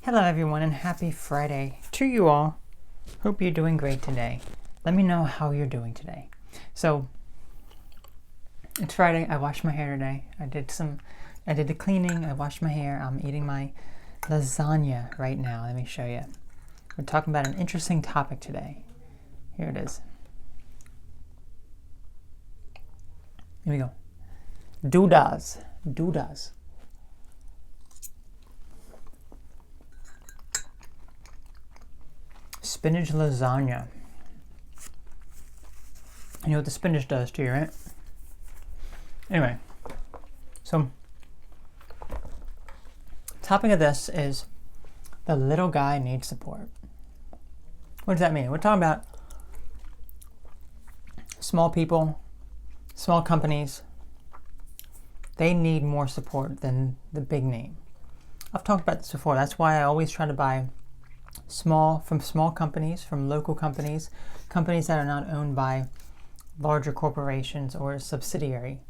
Hello everyone and happy Friday to you all. Hope you're doing great today. Let me know how you're doing today. So it's Friday. I washed my hair today. I did the cleaning. I washed my hair. I'm eating my lasagna right now. Let me show you. We're talking about an interesting topic today. Here it is. Here we go. Doodas. Spinach lasagna. You know what the spinach does to you, right? Anyway, so topic of this is the little guy needs support. What does that mean? We're talking about small people, small companies. They need more support than the big name. I've talked about this before. That's why I always try to buy small companies, from local companies that are not owned by larger corporations or a subsidiary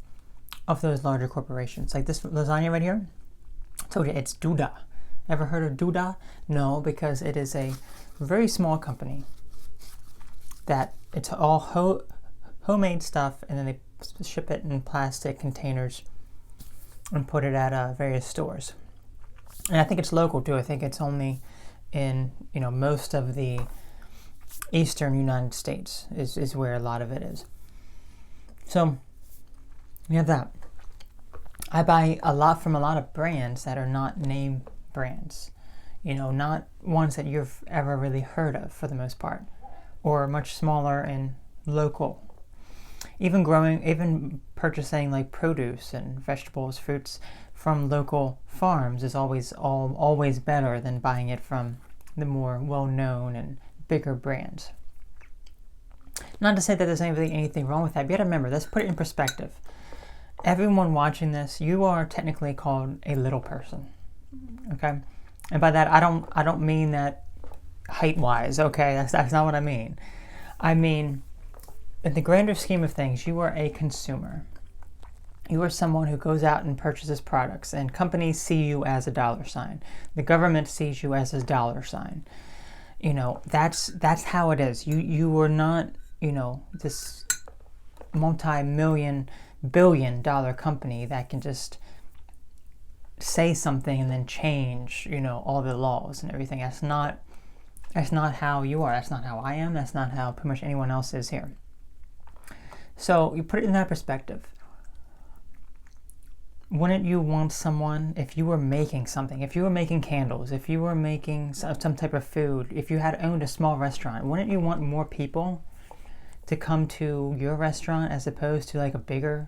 of those larger corporations. Like this lasagna right here, I told you it's Duda. Ever heard of Duda? No, because it is a very small company that it's all homemade stuff, and then they ship it in plastic containers and put it at various stores. And I think it's local too. I think it's only in most of the eastern United States is where a lot of it is. So we have that. I buy a lot from a lot of brands that are not name brands, not ones that you've ever really heard of for the most part, or much smaller and local. Even purchasing like produce and vegetables, fruits from local farms is always better than buying it from the more well-known and bigger brands. Not to say that there's anything wrong with that, but you gotta remember, let's put it in perspective. Everyone watching this, you are technically called a little person, okay? And by that, I don't mean that height-wise, okay? That's not what I mean. I mean, in the grander scheme of things, you are a consumer. You are someone who goes out and purchases products, and companies see you as a dollar sign. The government sees you as a dollar sign. That's how it is. You are not, this multi-million, billion-dollar company that can just say something and then change, all the laws and everything. That's not how you are. That's not how I am. That's not how pretty much anyone else is here. So you put it in that perspective. Wouldn't you want someone, if you were making something, if you were making candles, if you were making some type of food, if you had owned a small restaurant, wouldn't you want more people to come to your restaurant as opposed to like a bigger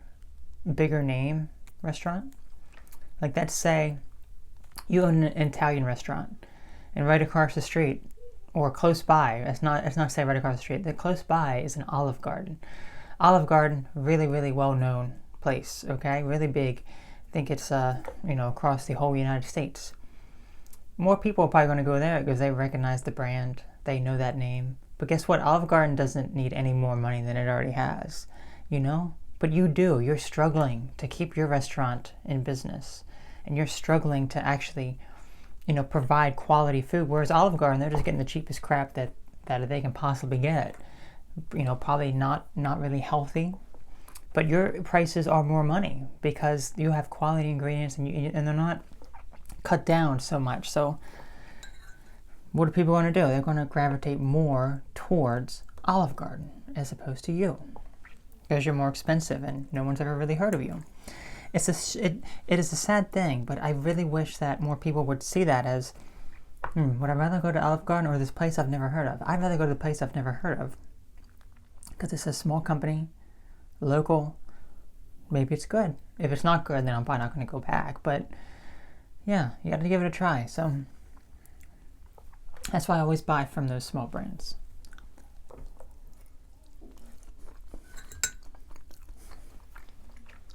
name restaurant? Like, let's say you own an Italian restaurant, and right across the street, or close by, it's not say right across the street, the close by is an Olive Garden. Olive Garden, really, really well-known place, okay? Really big. I think it's, across the whole United States. More people are probably going to go there because they recognize the brand. They know that name. But guess what? Olive Garden doesn't need any more money than it already has, But you do. You're struggling to keep your restaurant in business. And you're struggling to actually, provide quality food. Whereas Olive Garden, they're just getting the cheapest crap that they can possibly get. Probably not really healthy. But your prices are more money because you have quality ingredients and they're not cut down so much. So what are people going to do? They're going to gravitate more towards Olive Garden as opposed to you because you're more expensive and no one's ever really heard of you. It is a sad thing, but I really wish that more people would see that as, would I rather go to Olive Garden or this place I've never heard of? I'd rather go to the place I've never heard of because it's a small company. Local, maybe it's good. If it's not good, then I'm probably not going to go back. But yeah, you got to give it a try. So that's why I always buy from those small brands.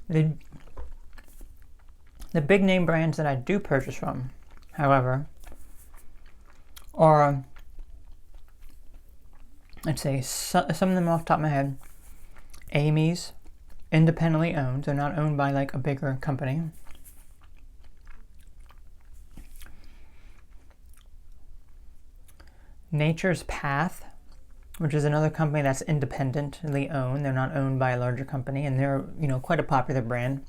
The big name brands that I do purchase from, however, are, I'd say some of them off the top of my head. Amy's, independently owned. They're not owned by like a bigger company. Nature's Path, which is another company that's independently owned. They're not owned by a larger company, and they're, quite a popular brand.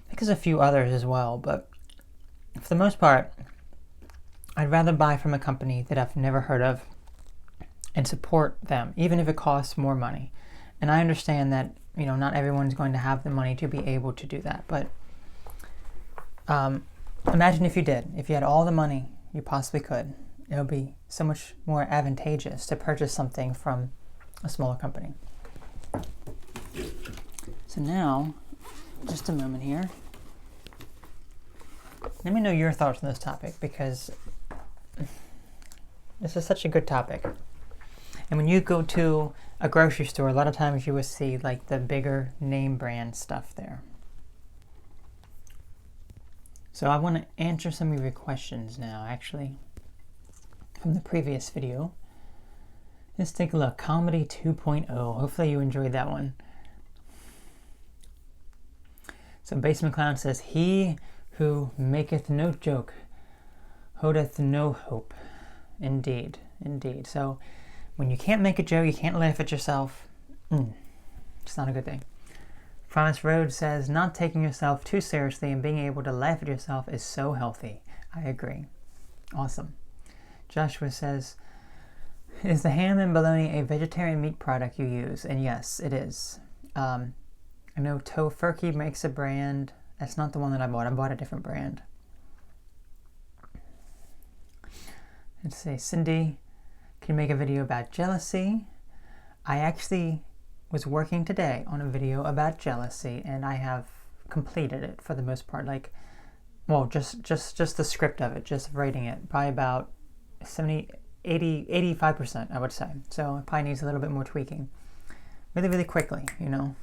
I think there's a few others as well, but for the most part, I'd rather buy from a company that I've never heard of and support them, even if it costs more money. And I understand that, not everyone's going to have the money to be able to do that, but imagine if you did. If you had all the money you possibly could, it would be so much more advantageous to purchase something from a smaller company. So now, just a moment here. Let me know your thoughts on this topic, because this is such a good topic. And when you go to a grocery store, a lot of times you will see like the bigger name brand stuff there. So I want to answer some of your questions now, actually, from the previous video. Let's take a look. Comedy 2.0. Hopefully you enjoyed that one. So Basement Clown says, he who maketh no joke holdeth no hope. Indeed, indeed. So when you can't make a joke, you can't laugh at yourself, it's not a good thing. Promise Road says, not taking yourself too seriously and being able to laugh at yourself is so healthy. I agree. Awesome. Joshua says, is the ham and bologna a vegetarian meat product you use? And yes, it is. I know Tofurkey makes a brand. That's not the one that I bought. I bought a different brand. Let's see. Cindy, can you make a video about jealousy? I actually was working today on a video about jealousy, and I have completed it for the most part. Like, well, just the script of it, just writing it, probably about 85%, I would say. So it probably needs a little bit more tweaking. Really, really quickly, And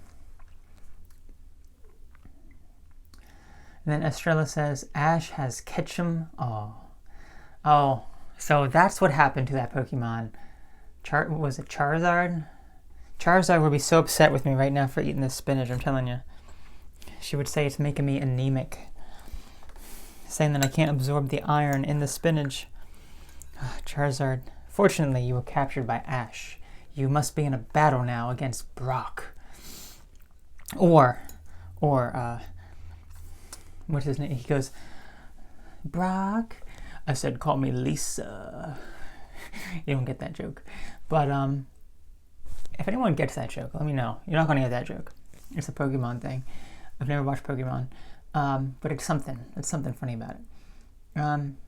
then Estrella says, Ash has Ketchum. Oh, so that's what happened to that Pokemon. Was it Charizard? Charizard would be so upset with me right now for eating this spinach, I'm telling you. She would say it's making me anemic. Saying that I can't absorb the iron in the spinach. Charizard, fortunately you were captured by Ash. You must be in a battle now against Brock. Or, what's his name? He goes, Brock? I said, call me Lisa. You don't get that joke. But, if anyone gets that joke, let me know. You're not going to get that joke. It's a Pokemon thing. I've never watched Pokemon. But it's something. There's something funny about it.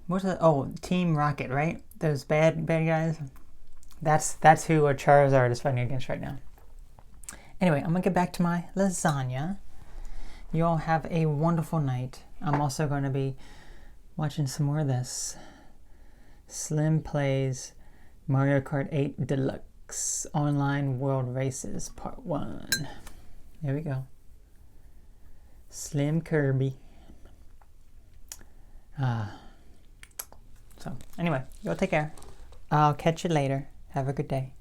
What's that? Oh, Team Rocket, right? Those bad guys. That's who a Charizard is fighting against right now. Anyway, I'm going to get back to my lasagna. You all have a wonderful night. I'm also going to be watching some more of this. Slim Plays Mario Kart 8 Deluxe Online World Races Part 1. There we go. Slim Kirby. So, anyway, y'all take care. I'll catch you later. Have a good day.